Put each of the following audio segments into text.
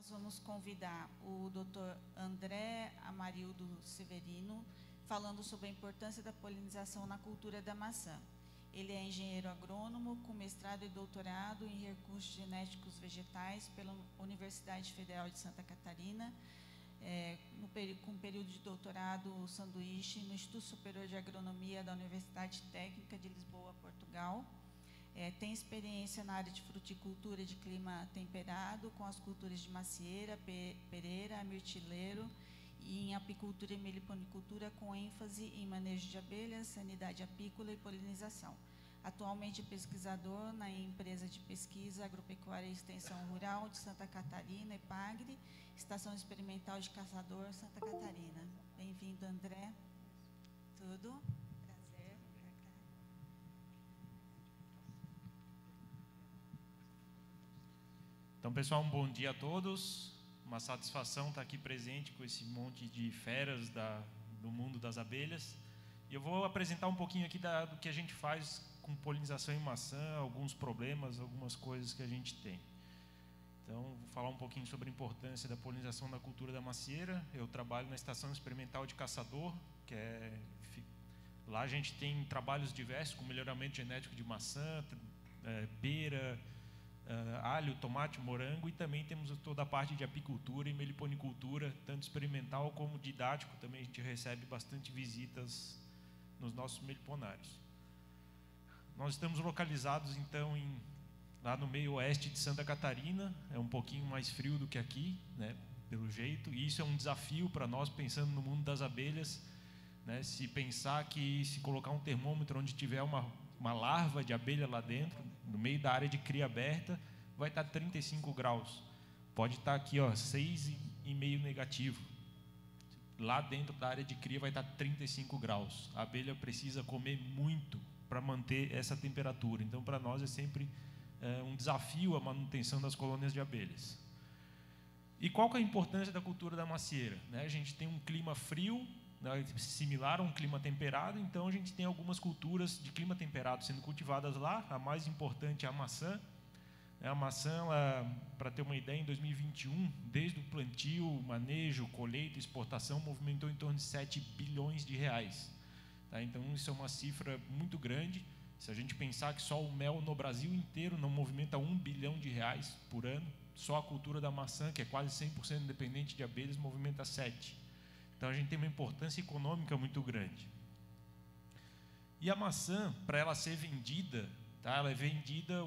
nós vamos convidar o Dr. André Amarildo Severino, falando sobre a importância da polinização na cultura da maçã. Ele é engenheiro agrônomo com mestrado e doutorado em recursos genéticos vegetais pela Universidade Federal de Santa Catarina, com período de doutorado sanduíche no Instituto Superior de Agronomia da Universidade Técnica de Lisboa, Portugal. Tem experiência na área de fruticultura e de clima temperado, com as culturas de macieira, pereira, mirtileiro, e em apicultura e meliponicultura, com ênfase em manejo de abelhas, sanidade apícola e polinização. Atualmente é pesquisador na empresa de pesquisa agropecuária e extensão rural de Santa Catarina, EPAGRE, Estação Experimental de Caçador, Santa Catarina. Bem-vindo, André. Tudo? Prazer. Então, pessoal, um bom dia a todos. Uma satisfação estar aqui presente com esse monte de feras do mundo das abelhas. E eu vou apresentar um pouquinho aqui do que a gente faz com polinização em maçã, alguns problemas, algumas coisas que a gente tem. Então, vou falar um pouquinho sobre a importância da polinização na cultura da macieira. Eu trabalho na Estação Experimental de Caçador, lá a gente tem trabalhos diversos com melhoramento genético de maçã, pera, alho, tomate, morango, e também temos toda a parte de apicultura e meliponicultura, tanto experimental como didático. Também a gente recebe bastante visitas nos nossos meliponários. Nós estamos localizados, então, lá no meio oeste de Santa Catarina. É um pouquinho mais frio do que aqui, né, pelo jeito, e isso é um desafio para nós, pensando no mundo das abelhas, né, se pensar que se colocar um termômetro onde tiver uma larva de abelha lá dentro, no meio da área de cria aberta, vai estar 35 graus. Pode estar aqui, 6,5 negativo. Lá dentro da área de cria vai estar 35 graus. A abelha precisa comer muito para manter essa temperatura. Então, para nós é sempre um desafio a manutenção das colônias de abelhas. E qual que é a importância da cultura da macieira? A gente tem um clima frio, similar a um clima temperado, então a gente tem algumas culturas de clima temperado sendo cultivadas lá. A mais importante é a maçã. A maçã, para ter uma ideia, em 2021, desde o plantio, manejo, colheita, exportação, movimentou em torno de 7 bilhões de reais. Então, isso é uma cifra muito grande. Se a gente pensar que só o mel no Brasil inteiro não movimenta 1 bilhão de reais por ano, só a cultura da maçã, que é quase 100% dependente de abelhas, movimenta 7. Então, a gente tem uma importância econômica muito grande. E a maçã, para ela ser vendida, ela é vendida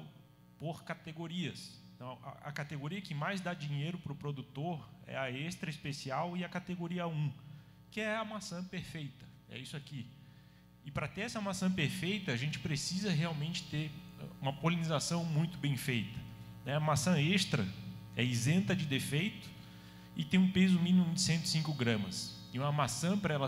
por categorias. Então, a categoria que mais dá dinheiro para o produtor é a extra especial e a categoria 1, que é a maçã perfeita. É isso aqui. E para ter essa maçã perfeita, a gente precisa realmente ter uma polinização muito bem feita. A maçã extra é isenta de defeito e tem um peso mínimo de 105 gramas. E uma maçã, para ela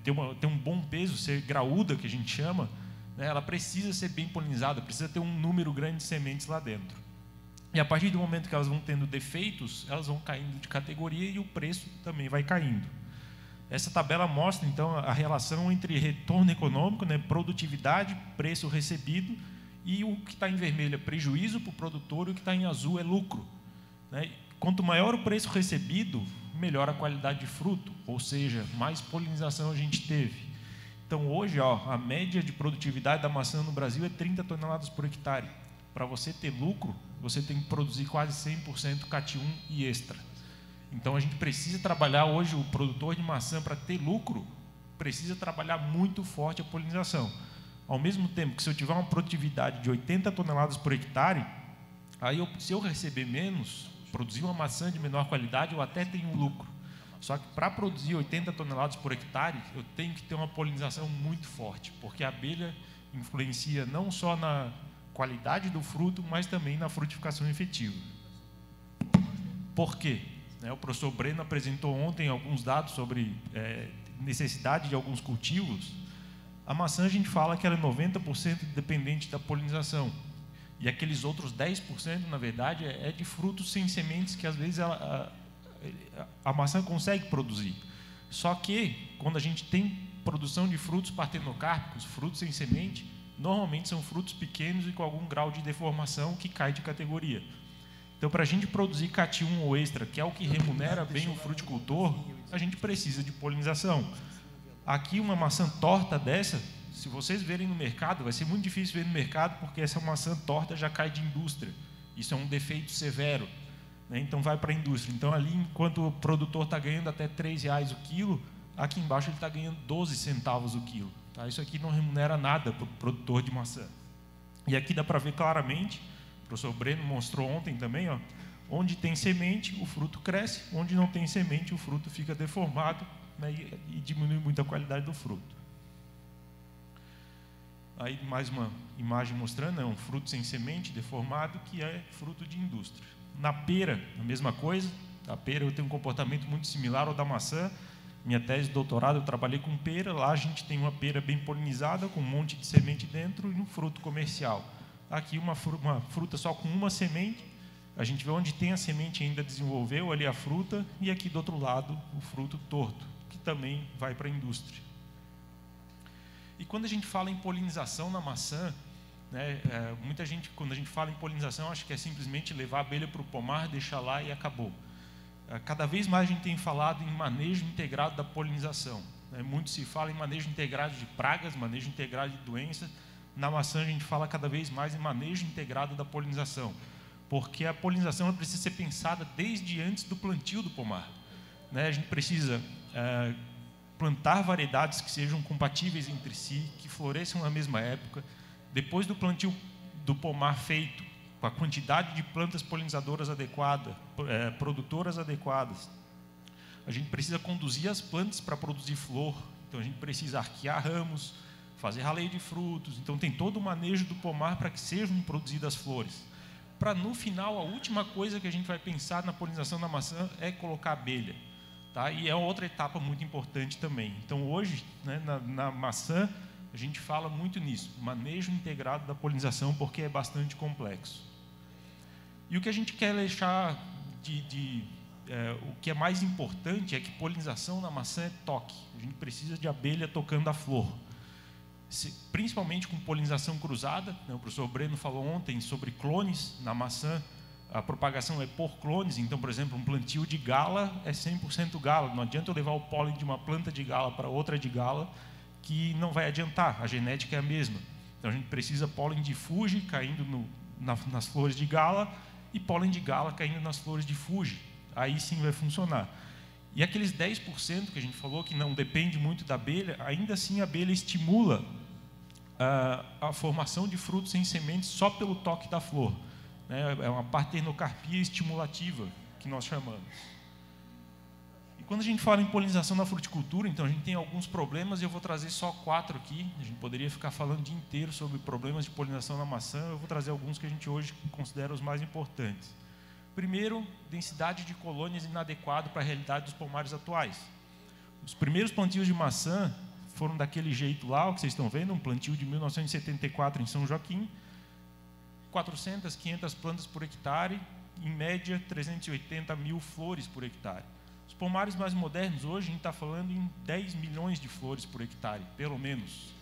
ter um bom peso, ser graúda, que a gente chama, ela precisa ser bem polinizada, precisa ter um número grande de sementes lá dentro. E a partir do momento que elas vão tendo defeitos, elas vão caindo de categoria e o preço também vai caindo. Essa tabela mostra, então, a relação entre retorno econômico, produtividade, preço recebido, e o que está em vermelho é prejuízo para o produtor e o que está em azul é lucro. Quanto maior o preço recebido, melhor a qualidade de fruto, ou seja, mais polinização a gente teve. Então, hoje, a média de produtividade da maçã no Brasil é 30 toneladas por hectare. Para você ter lucro, você tem que produzir quase 100% CAT1 e extra. Então, a gente precisa trabalhar hoje, o produtor de maçã, para ter lucro, precisa trabalhar muito forte a polinização. Ao mesmo tempo que, se eu tiver uma produtividade de 80 toneladas por hectare, aí se eu receber menos, produzir uma maçã de menor qualidade, eu até tenho lucro. Só que para produzir 80 toneladas por hectare, eu tenho que ter uma polinização muito forte, porque a abelha influencia não só na qualidade do fruto, mas também na frutificação efetiva. Por quê? O professor Breno apresentou ontem alguns dados sobre necessidade de alguns cultivos. A maçã, a gente fala que ela é 90% dependente da polinização. E aqueles outros 10%, na verdade, é de frutos sem sementes que, às vezes, a maçã consegue produzir. Só que, quando a gente tem produção de frutos partenocárpicos, frutos sem semente, normalmente são frutos pequenos e com algum grau de deformação que cai de categoria. Então, para a gente produzir CAT1 ou extra, que é o que remunera bem o fruticultor, a gente precisa de polinização. Aqui, uma maçã torta dessa, se vocês verem no mercado, vai ser muito difícil ver no mercado, porque essa maçã torta já cai de indústria. Isso é um defeito severo, né? Então, vai para a indústria. Então, ali, enquanto o produtor está ganhando até R$3 o quilo, aqui embaixo ele está ganhando 12 centavos o quilo. Tá? Isso aqui não remunera nada para o produtor de maçã. E aqui dá para ver claramente, o professor Breno mostrou ontem também, ó, onde tem semente, o fruto cresce, onde não tem semente, o fruto fica deformado, né, e diminui muito a qualidade do fruto. Aí mais uma imagem mostrando, um fruto sem semente, deformado, que é fruto de indústria. Na pera, a mesma coisa. A pera eu tenho um comportamento muito similar ao da maçã. Minha tese de doutorado eu trabalhei com pera. Lá a gente tem uma pera bem polinizada, com um monte de semente dentro e um fruto comercial. Aqui uma fruta só com uma semente. A gente vê onde tem a semente ainda desenvolveu ali a fruta, e aqui do outro lado o fruto torto, que também vai para a indústria. E quando a gente fala em polinização na maçã, né, muita gente, quando a gente fala em polinização, acha que é simplesmente levar a abelha para o pomar, deixar lá e acabou. Cada vez mais a gente tem falado em manejo integrado da polinização. Né? Muito se fala em manejo integrado de pragas, manejo integrado de doenças. Na maçã a gente fala cada vez mais em manejo integrado da polinização, porque a polinização precisa ser pensada desde antes do plantio do pomar. Né? A gente precisa plantar variedades que sejam compatíveis entre si, que floresçam na mesma época. Depois do plantio do pomar feito, com a quantidade de plantas polinizadoras adequada, produtoras adequadas, a gente precisa conduzir as plantas para produzir flor. Então a gente precisa arquear ramos, fazer raleio de frutos. Então tem todo o manejo do pomar para que sejam produzidas flores. Para no final, a última coisa que a gente vai pensar na polinização da maçã é colocar abelha. Tá? E é outra etapa muito importante também. Então hoje, né, na maçã, a gente fala muito nisso, manejo integrado da polinização, porque é bastante complexo. E o que a gente quer deixar o que é mais importante é que polinização na maçã é toque. A gente precisa de abelha tocando a flor. Principalmente com polinização cruzada, né? O professor Breno falou ontem sobre clones na maçã. A propagação é por clones. Então, por exemplo, um plantio de gala é 100% gala. Não adianta eu levar o pólen de uma planta de gala para outra de gala, que não vai adiantar, a genética é a mesma. Então a gente precisa pólen de Fuji caindo nas flores de gala e pólen de gala caindo nas flores de Fuji. Aí sim vai funcionar. E aqueles 10% que a gente falou que não depende muito da abelha, ainda assim a abelha estimula a formação de frutos sem sementes só pelo toque da flor. É uma partenocarbia estimulativa que nós chamamos. E quando a gente fala em polinização na fruticultura, então a gente tem alguns problemas, e eu vou trazer só 4 aqui. A gente poderia ficar falando o dia inteiro sobre problemas de polinização na maçã. Eu vou trazer alguns que a gente hoje considera os mais importantes. Primeiro, densidade de colônias inadequada para a realidade dos pomares atuais. Os primeiros plantios de maçã foram daquele jeito lá, o que vocês estão vendo, um plantio de 1974 em São Joaquim, 400, 500 plantas por hectare, em média 380 mil flores por hectare. Os pomares mais modernos, hoje a gente está falando em 10 milhões de flores por hectare, pelo menos.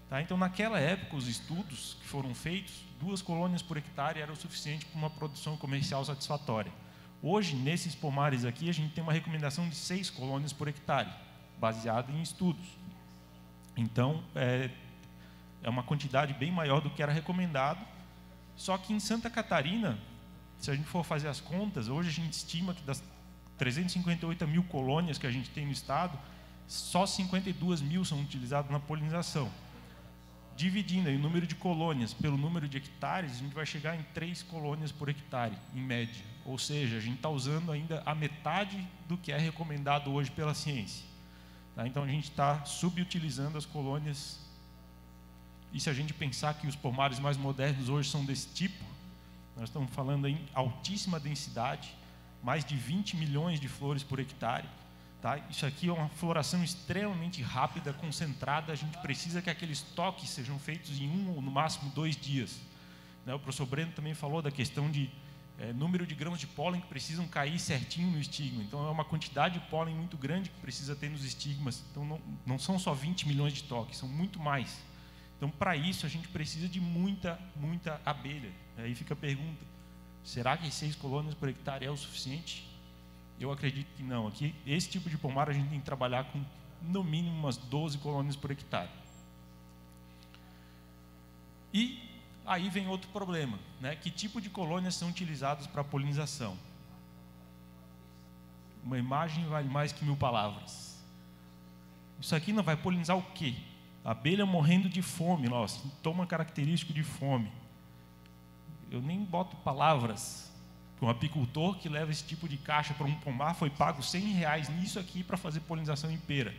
Tá? Então, naquela época, os estudos que foram feitos, 2 colônias por hectare era o suficiente para uma produção comercial satisfatória. Hoje, nesses pomares aqui, a gente tem uma recomendação de 6 colônias por hectare, baseada em estudos. Então, é uma quantidade bem maior do que era recomendado. Só que em Santa Catarina, se a gente for fazer as contas, hoje a gente estima que das 358 mil colônias que a gente tem no estado, só 52 mil são utilizadas na polinização. Dividindo aí o número de colônias pelo número de hectares, a gente vai chegar em 3 colônias por hectare, em média. Ou seja, a gente está usando ainda a metade do que é recomendado hoje pela ciência. Tá? Então, a gente está subutilizando as colônias. E se a gente pensar que os pomares mais modernos hoje são desse tipo, nós estamos falando em altíssima densidade, mais de 20 milhões de flores por hectare. Tá? Isso aqui é uma floração extremamente rápida, concentrada. A gente precisa que aqueles toques sejam feitos em 1 ou no máximo 2 dias. Né? O professor Breno também falou da questão de número de grãos de pólen que precisam cair certinho no estigma. Então é uma quantidade de pólen muito grande que precisa ter nos estigmas. Então não são só 20 milhões de toques, são muito mais. Então, para isso, a gente precisa de muita abelha. Aí fica a pergunta, Será que 6 colônias por hectare é o suficiente? Eu acredito que não. Aqui, esse tipo de pomar a gente tem que trabalhar com no mínimo umas 12 colônias por hectare. E aí vem outro problema, né? Que tipo de colônias são utilizadas para polinização? Uma imagem vale mais que 1000 palavras. Isso aqui não vai polinizar o quê? A abelha morrendo de fome, ó, sintoma característico de fome. Eu nem boto palavras. Um apicultor que leva esse tipo de caixa para um pomar foi pago R$100 nisso aqui para fazer polinização em pera.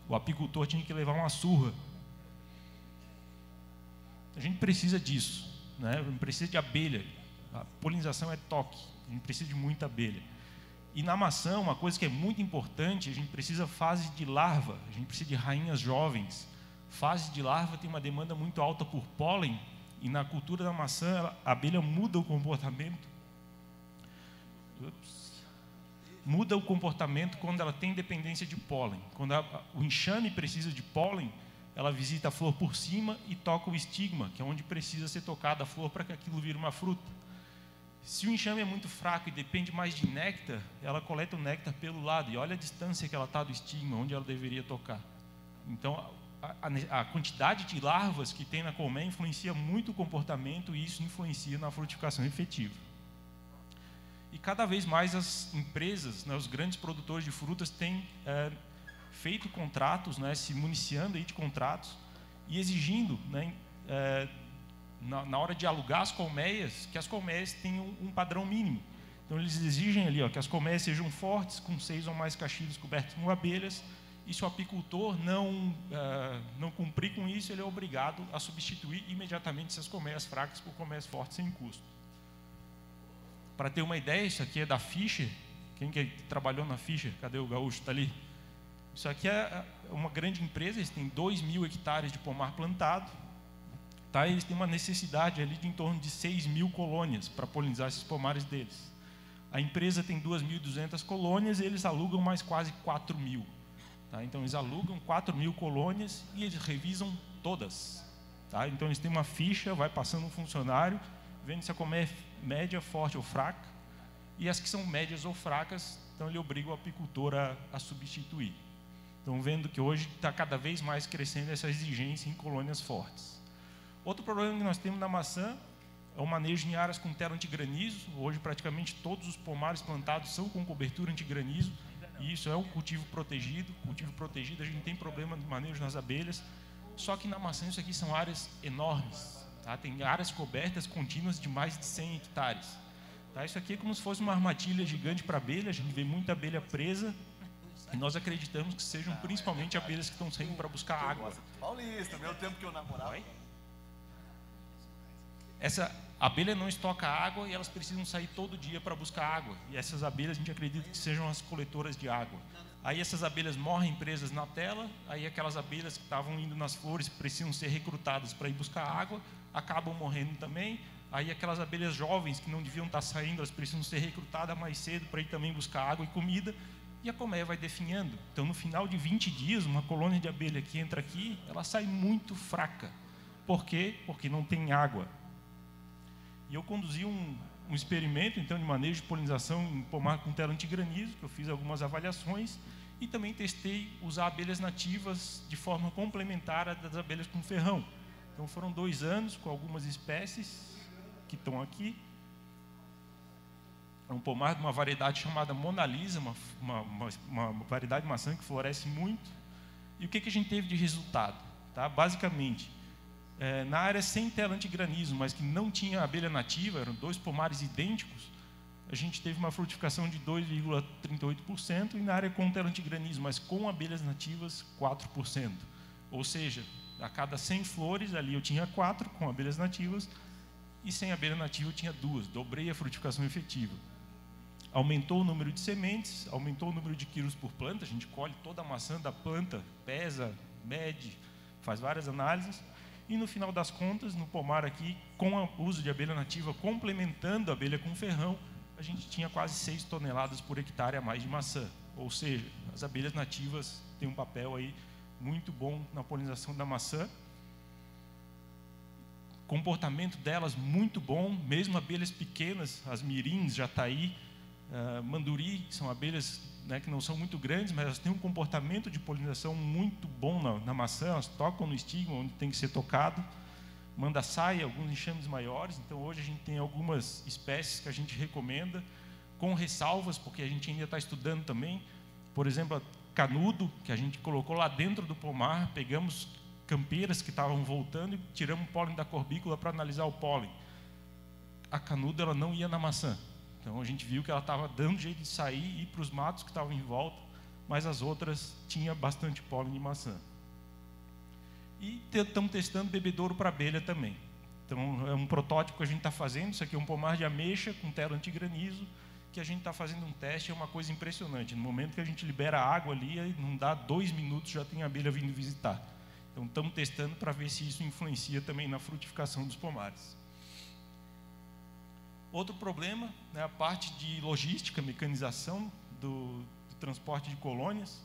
O apicultor tinha que levar uma surra. A gente precisa disso, né? A gente precisa de abelha. A polinização é toque. A gente precisa de muita abelha. E na maçã, uma coisa que é muito importante, a gente precisa fase de larva. A gente precisa de rainhas jovens. Fase de larva tem uma demanda muito alta por pólen. E na cultura da maçã, a abelha muda o comportamento. Muda o comportamento quando ela tem dependência de pólen. Quando o enxame precisa de pólen, ela visita a flor por cima e toca o estigma, que é onde precisa ser tocada a flor para que aquilo vire uma fruta. Se o enxame é muito fraco e depende mais de néctar, ela coleta o néctar pelo lado. E olha a distância que ela está do estigma, onde ela deveria tocar. Então, a quantidade de larvas que tem na colmeia influencia muito o comportamento e isso influencia na frutificação efetiva. E cada vez mais as empresas, né, os grandes produtores de frutas têm feito contratos, né, se municiando aí de contratos e exigindo, né, na hora de alugar as colmeias, que as colmeias tenham um padrão mínimo. Então eles exigem ali, ó, que as colmeias sejam fortes, com 6 ou mais caixilhos cobertos com abelhas, e se o apicultor não cumprir com isso, ele é obrigado a substituir imediatamente essas colmeias fracas por colmeias fortes sem custo. Para ter uma ideia, isso aqui é da Fischer. Quem que trabalhou na Fischer? Cadê o gaúcho? Está ali. Isso aqui é uma grande empresa, eles têm 2.000 hectares de pomar plantado. Tá? Eles têm uma necessidade ali de em torno de 6.000 colônias para polinizar esses pomares deles. A empresa tem 2.200 colônias e eles alugam mais quase 4.000. Tá? Então eles alugam 4.000 colônias e eles revisam todas. Tá? Então eles têm uma ficha, vai passando um funcionário, vendo se a colmeia é média, forte ou fraca, e as que são médias ou fracas, então ele obriga o apicultor a substituir. Então, vendo que hoje está cada vez mais crescendo essa exigência em colônias fortes. Outro problema que nós temos na maçã é o manejo em áreas com terra antigranizo. Hoje, praticamente todos os pomares plantados são com cobertura antigranizo, e isso é um cultivo protegido. Cultivo protegido, a gente tem problema de manejo nas abelhas, só que na maçã isso aqui são áreas enormes. Tá? Tem áreas cobertas contínuas de mais de 100 hectares. Tá? Isso aqui é como se fosse uma armadilha gigante para abelha. A gente vê muita abelha presa e nós acreditamos que sejam principalmente abelhas que estão saindo para buscar água. Paulista, meu tempo que eu namorava. Essa abelha não estoca água e elas precisam sair todo dia para buscar água. E essas abelhas a gente acredita que sejam as coletoras de água. Aí essas abelhas morrem presas na tela, aí aquelas abelhas que estavam indo nas flores precisam ser recrutadas para ir buscar água, acabam morrendo também. Aí aquelas abelhas jovens que não deviam estar saindo, elas precisam ser recrutadas mais cedo para ir também buscar água e comida, e a colmeia vai definhando. Então, no final de 20 dias, uma colônia de abelha que entra aqui, ela sai muito fraca. Por quê? Porque não tem água. E eu conduzi um experimento, então, de manejo de polinização em pomar com tela antigranizo, que eu fiz algumas avaliações, e também testei usar abelhas nativas de forma complementar às das abelhas com ferrão. Então, foram 2 anos com algumas espécies que estão aqui. É um pomar de uma variedade chamada Mona Lisa, uma variedade de maçã que floresce muito. E o que a gente teve de resultado? Tá? Basicamente, na área sem tela antigranizo, mas que não tinha abelha nativa, eram 2 pomares idênticos, a gente teve uma frutificação de 2,38%, e na área com tela antigranizo, mas com abelhas nativas, 4%. Ou seja, a cada 100 flores, ali eu tinha 4 com abelhas nativas, e sem abelha nativa eu tinha 2, dobrei a frutificação efetiva. Aumentou o número de sementes, aumentou o número de quilos por planta, a gente colhe toda a maçã da planta, pesa, mede, faz várias análises, e no final das contas, no pomar aqui, com o uso de abelha nativa, complementando a abelha com ferrão, a gente tinha quase 6 toneladas por hectare a mais de maçã. Ou seja, as abelhas nativas têm um papel aí muito bom na polinização da maçã. comportamento delas muito bom, mesmo abelhas pequenas, as mirins, jataí, manduri, são abelhas, né, que não são muito grandes, mas elas têm um comportamento de polinização muito bom na maçã, elas tocam no estigma onde tem que ser tocado, mandaçaia, alguns enxames maiores. Então hoje a gente tem algumas espécies que a gente recomenda, com ressalvas, porque a gente ainda está estudando também. Por exemplo, a canudo, que a gente colocou lá dentro do pomar, pegamos campeiras que estavam voltando e tiramos o pólen da corbícula para analisar o pólen. A canudo, ela não ia na maçã. Então a gente viu que ela estava dando jeito de sair e ir para os matos que estavam em volta, mas as outras tinham bastante pólen de maçã. E estamos testando bebedouro para abelha também. Então é um protótipo que a gente está fazendo. Isso aqui é um pomar de ameixa com tela antigranizo, que a gente está fazendo um teste. É uma coisa impressionante. No momento que a gente libera a água ali, não dá 2 minutos, já tem abelha vindo visitar. Então estamos testando para ver se isso influencia também na frutificação dos pomares. Outro problema, né, a parte de logística, mecanização do transporte de colônias,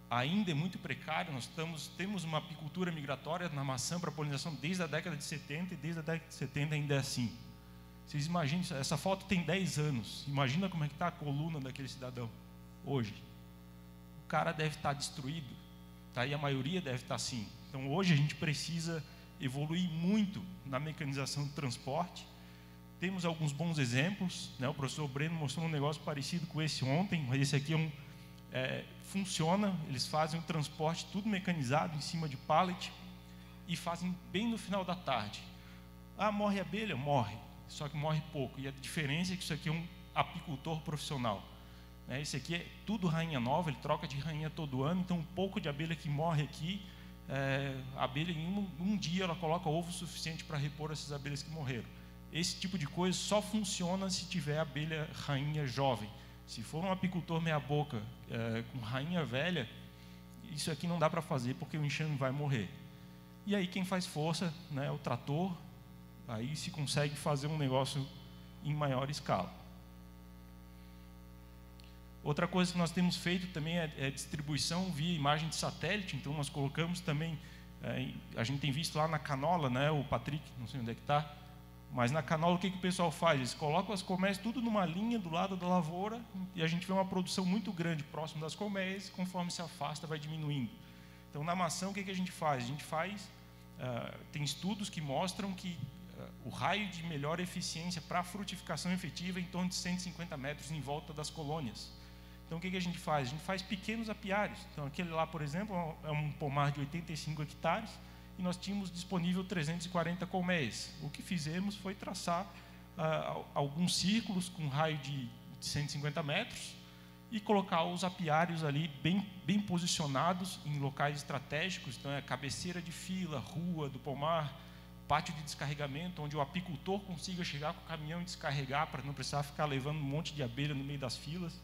ainda é muito precário. Nós temos uma apicultura migratória na maçã para polinização desde a década de 70, e desde a década de 70 ainda é assim. Vocês imaginam, essa foto tem 10 anos, imagina como é que está a coluna daquele cidadão hoje. O cara deve estar destruído, tá? E a maioria deve estar assim. Então hoje a gente precisa evoluir muito na mecanização do transporte. Temos alguns bons exemplos, né? O professor Breno mostrou um negócio parecido com esse ontem, mas esse aqui funciona. Eles fazem o transporte tudo mecanizado em cima de pallet e fazem bem no final da tarde. Ah, morre a abelha? Morre, só que morre pouco. E a diferença é que isso aqui é um apicultor profissional, né? Esse aqui é tudo rainha nova, ele troca de rainha todo ano, então um pouco de abelha que morre aqui, a abelha em um dia ela coloca ovo suficiente para repor essas abelhas que morreram. Esse tipo de coisa só funciona se tiver abelha rainha jovem. Se for um apicultor meia boca com rainha velha, isso aqui não dá para fazer, porque o enxame vai morrer. E aí quem faz força, né, é o trator. Aí se consegue fazer um negócio em maior escala. Outra coisa que nós temos feito também é distribuição via imagem de satélite. Então nós colocamos também, a gente tem visto lá na canola, né, o Patrick, não sei onde é que está, mas na canola o que o pessoal faz? Eles colocam as colmeias tudo numa linha do lado da lavoura e a gente vê uma produção muito grande próximo das colmeias, conforme se afasta vai diminuindo. Então na maçã o que a gente faz? A gente tem estudos que mostram que o raio de melhor eficiência para a frutificação efetiva é em torno de 150 metros em volta das colônias. Então o que a gente faz? A gente faz pequenos apiários. Então aquele lá, por exemplo, é um pomar de 85 hectares, e nós tínhamos disponível 340 colmeias. O que fizemos foi traçar alguns círculos com raio de 150 metros e colocar os apiários ali bem posicionados em locais estratégicos. Então, é a cabeceira de fila, rua do pomar, pátio de descarregamento, onde o apicultor consiga chegar com o caminhão e descarregar para não precisar ficar levando um monte de abelha no meio das filas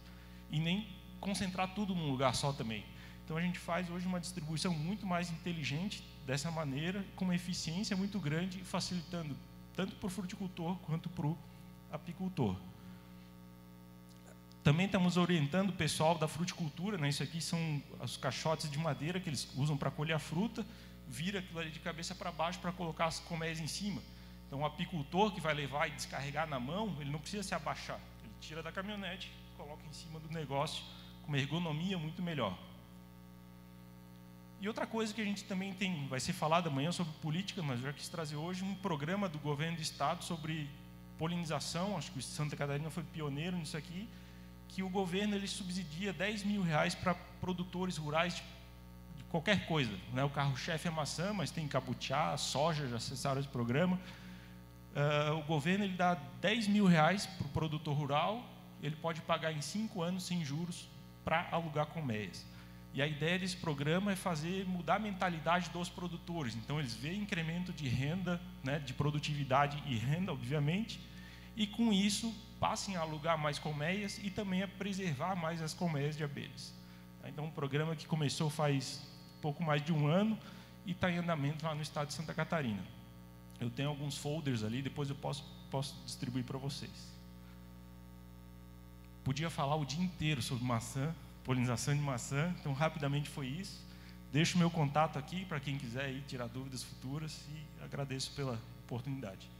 e nem concentrar tudo num lugar só também. Então, a gente faz hoje uma distribuição muito mais inteligente dessa maneira, com uma eficiência muito grande, facilitando tanto para o fruticultor quanto para o apicultor. Também estamos orientando o pessoal da fruticultura, né? Isso aqui são os caixotes de madeira que eles usam para colher a fruta, vira aquilo ali de cabeça para baixo para colocar as colmeias em cima. Então, o apicultor que vai levar e descarregar na mão, ele não precisa se abaixar. Ele tira da caminhonete, coloca em cima do negócio, com uma ergonomia muito melhor. E outra coisa que a gente também vai ser falado amanhã sobre política, mas eu já quis trazer hoje um programa do governo do estado sobre polinização. Acho que o Santa Catarina foi pioneiro nisso aqui, que o governo ele subsidia R$10.000 para produtores rurais de qualquer coisa, né? O carro-chefe é maçã, mas tem cabutiá, soja, já acessaram esse programa. O governo ele dá R$10.000 para o produtor rural, ele pode pagar em 5 anos sem juros para alugar colmeias. E a ideia desse programa é mudar a mentalidade dos produtores. Então, eles veem incremento de renda, né, de produtividade e renda, obviamente, e com isso passem a alugar mais colmeias e também a preservar mais as colmeias de abelhas. Então, um programa que começou faz pouco mais de 1 ano e está em andamento lá no estado de Santa Catarina. Eu tenho alguns folders ali, depois eu posso distribuir para vocês. Podia falar o dia inteiro sobre maçã, polinização de maçã, então rapidamente foi isso. Deixo o meu contato aqui para quem quiser ir tirar dúvidas futuras e agradeço oportunidade.